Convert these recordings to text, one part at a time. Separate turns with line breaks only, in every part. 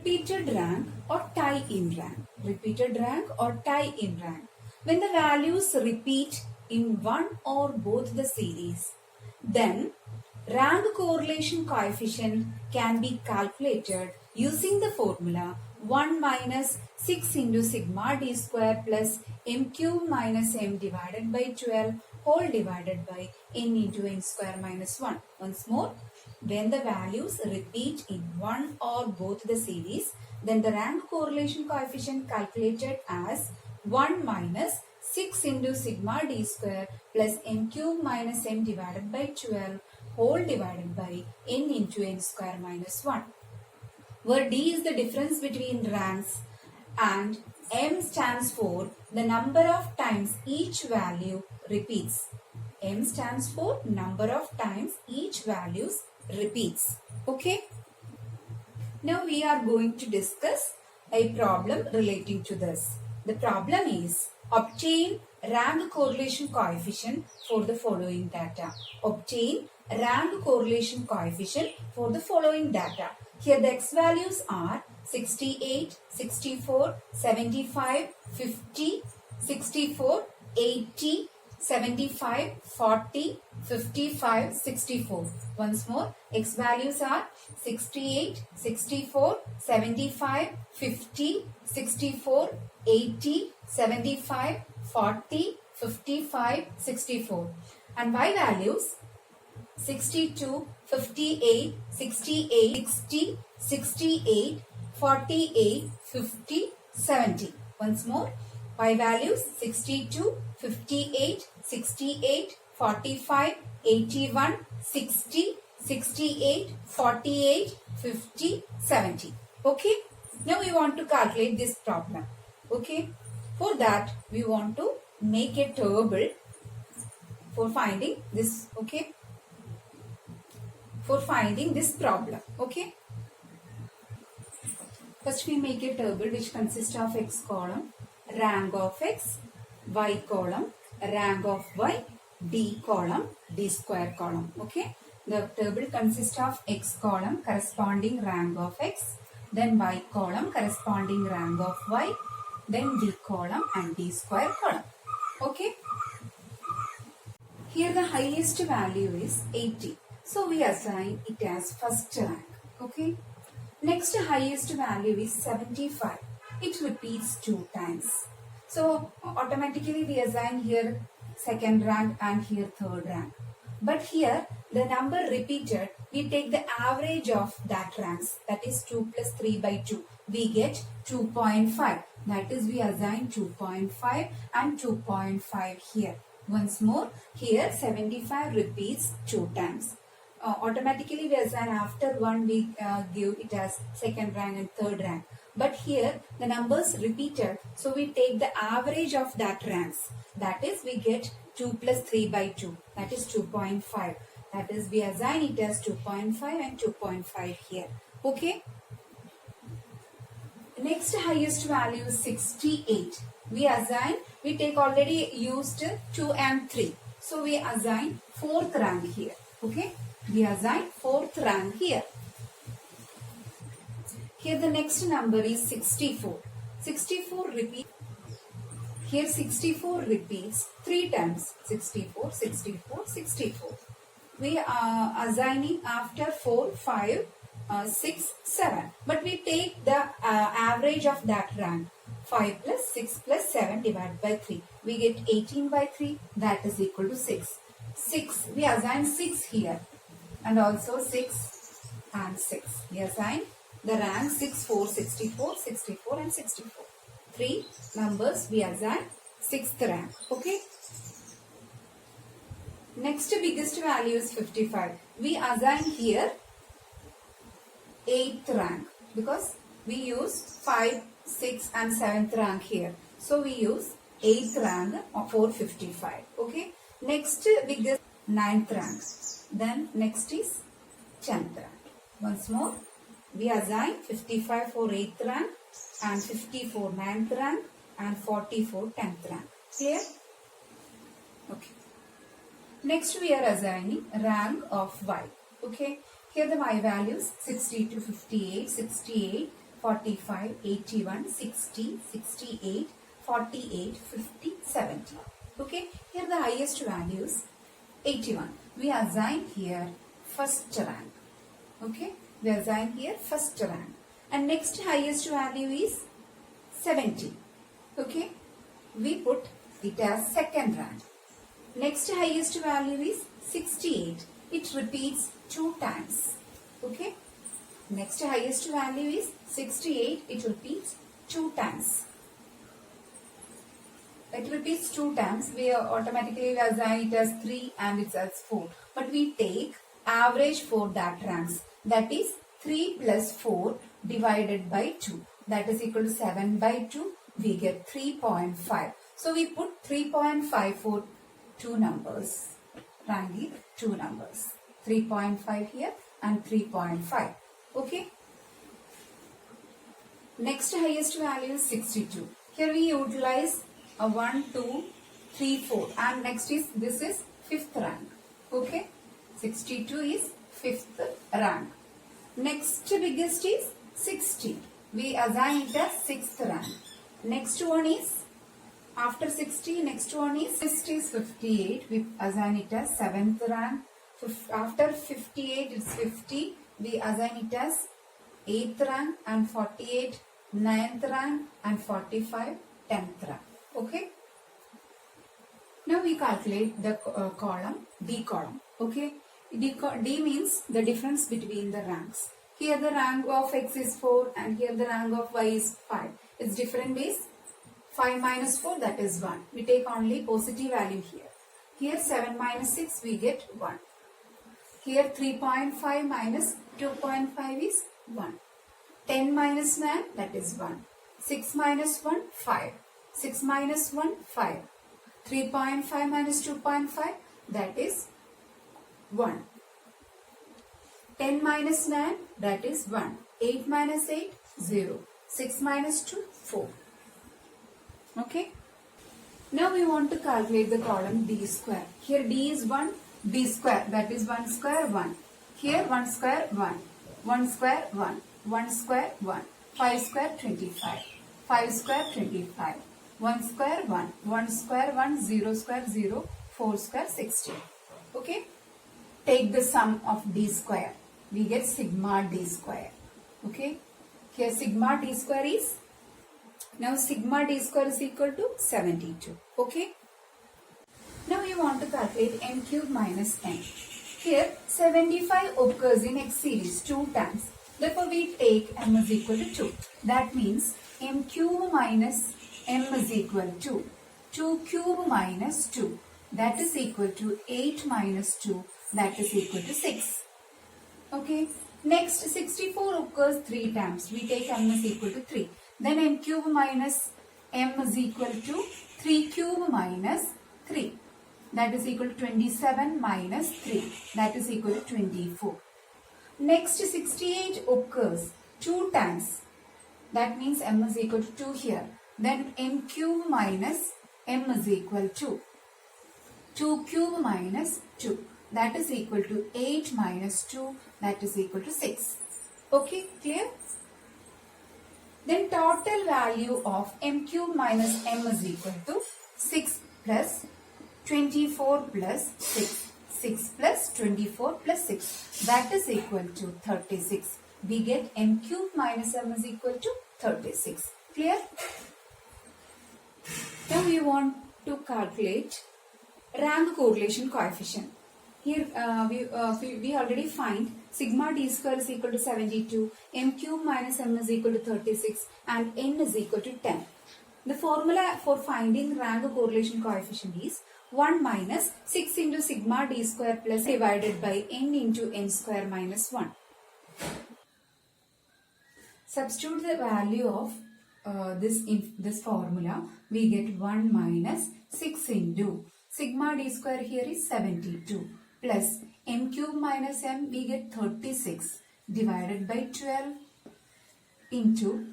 Repeated rank or tie in rank. Repeated rank or tie in rank. When the values repeat in one or both the series, then rank correlation coefficient can be calculated using the formula 1 minus 6 into sigma d square plus m cube minus m divided by 12 whole divided by n into n square minus 1. Once more, when the values repeat in one or both the series, then the rank correlation coefficient calculated as 1 minus 6 into sigma d square plus m cube minus m divided by 12 whole divided by n into n square minus 1. Where d is the difference between ranks and m stands for the number of times each value repeats. M stands for number of times each values repeats. Okay. Now we are going to discuss a problem relating to this. The problem is obtain rank correlation coefficient for the following data. Obtain rank correlation coefficient for the following data. Here the x values are 68, 64, 75, 50, 64, 80, 75, 40, 55, 64. Once more, x values are 68, 64, 75, 50, 64, 80, 75, 40, 55, 64. And y values 62, 58, 68, 60, 68, 48, 50, 70. Once more, y values 62, 58, 68, 45, 81, 60, 68, 48, 50, 70. Okay. Now we want to calculate this problem. Okay. For that, we want to make a table for finding this. Okay. For finding this problem. Okay. First we make a table which consists of x column, rank of x, y column, rank of y, d column, d square column. Okay. The table consists of x column corresponding rank of x, then y column corresponding rank of y, then d column and d square column. Okay. Here the highest value is 80. So we assign it as first rank. Okay. Next highest value is 75. It repeats 2 times. So automatically we assign here second rank and here third rank. But here the number repeated, we take the average of that ranks. That is 2 plus 3 by 2. We get 2.5. That is we assign 2.5 and 2.5 here. Once more, here 75 repeats 2 times. Automatically we assign after 1 we give it as second rank and third rank. But here the numbers repeated, so we take the average of that ranks. That is we get 2 plus 3 by 2. That is 2.5. That is we assign it as 2.5 and 2.5 here. Okay. Next highest value is 68. We take already used 2 and 3. So we assign fourth rank here. Okay. We assign fourth rank here. Here the next number is 64. 64 repeats. Here 64 repeats 3 times. 64, 64, 64. We are assigning after 4, 5, 6, 7. But we take the average of that rank. 5 plus 6 plus 7 divided by 3. We get 18 by 3. That is equal to 6. 6. We assign 6 here. And also 6 and 6. We assign the rank 6, 4, 64, 64 and 64. 3 numbers we assign 6th rank. Okay. Next biggest value is 55. We assign here 8th rank because we use 5, 6 and 7th rank here. So we use 8th rank for 55. Okay. Next biggest 9th rank. Then next is 10th rank. Once more, we assign 55 for 8th rank and 50 for 9th rank and 40 for 10th rank. Clear? Okay. Next we are assigning rank of y. Okay. Here the y values 60 to 58, 68, 45, 81, 60, 68, 48, 50, 70. Okay, here the highest value is 81. We assign here first rank. Okay, we assign here first rank. And next highest value is 70. Okay, we put it as second rank. Next highest value is 68. It repeats 2 times. Okay, next highest value is 68. It repeats 2 times. It repeats 2 times. We automatically assign it as 3 and it's as 4. But we take average for that ranks. That is 3 plus 4 divided by 2. That is equal to 7 by 2. We get 3.5. So we put 3.5 for 2 numbers. Ranking 2 numbers. 3.5 here and 3.5. Okay. Next highest value is 62. Here we utilize a 1, 2, 3, 4 and next is this is 5th rank. Okay. 62 is 5th rank. Next biggest is 60. We assign it as 6th rank. Next one is after 60, next one is 58. We assign it as 7th rank. After 58, it's 50. We assign it as 8th rank and 48, 9th rank and 45, 10th rank. Okay. Now we calculate the column, D column. Okay. D means the difference between the ranks. Here the rank of X is 4 and here the rank of Y is 5. Its different is 5 minus 4, that is 1. We take only positive value here. Here 7 minus 6 we get 1. Here 3.5 minus 2.5 is 1. 10 minus 9, that is 1. 6 minus 1, 5. 6 minus 1, 5. 3.5 minus 2.5, that is 1. 10 minus 9, that is 1. 8 minus 8, 0. 6 minus 2, 4. Okay. Now we want to calculate the column D square. Here D is 1, B square, that is 1 square 1. Here 1 square 1. 1 square 1. 1 square 1. 5 square 25. 5 square 25. 1 square 1. 1 square 1. 0 square 0. 4 square 16. Okay. Take the sum of D square. We get sigma D square. Okay. Here sigma D square is, now sigma D square is equal to 72. Okay. Now we want to calculate m cube minus n. Here 75 occurs in X series 2 times. Therefore we take m is equal to 2. That means m cube minus m is equal to 2 cube minus 2. That is equal to 8 minus 2. That is equal to 6. Okay. Next 64 occurs 3 times. We take m is equal to 3. Then m cube minus m is equal to 3 cube minus 3. That is equal to 27 minus 3. That is equal to 24. Next 68 occurs 2 times. That means m is equal to 2 here. Then m cube minus m is equal to 2 cube minus 2. That is equal to 8 minus 2. That is equal to 6. Okay, clear? Then total value of m cube minus m is equal to 6 plus 24 plus 6. 6 plus 24 plus 6. That is equal to 36. We get m cube minus m is equal to 36. Clear? Now we want to calculate rank correlation coefficient. Here we already find sigma d square is equal to 72, m cube minus m is equal to 36 and n is equal to 10. The formula for finding rank correlation coefficient is 1 minus 6 into sigma d square plus divided by n into n square minus 1. Substitute the value of this formula. We get 1 minus 6 into sigma d square here is 72 plus m cube minus m we get 36 divided by 12 into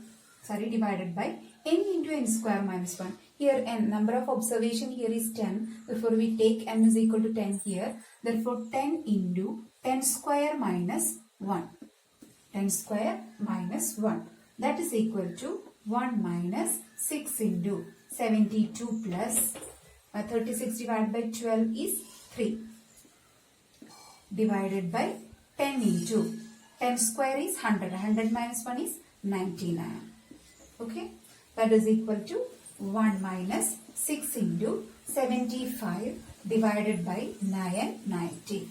divided by n into n square minus 1. Here n number of observation here is 10. Therefore we take n is equal to 10 here. Therefore 10 into 10 square minus 1. 10 square minus 1. That is equal to 1 minus 6 into 72 plus 36 divided by 12 is 3. Divided by 10 into 10 square is 100. 100 minus 1 is 99. Okay. That is equal to 1 minus 6 into 75 divided by 990.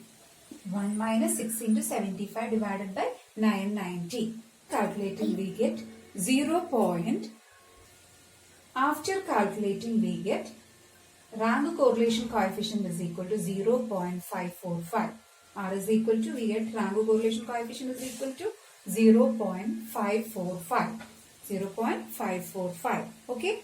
1 minus 6 into 75 divided by 990. Calculating we get 0. After calculating we get rank correlation coefficient is equal to 0.545. R is equal to, we get rank correlation coefficient is equal to 0.545. 0.545. Okay.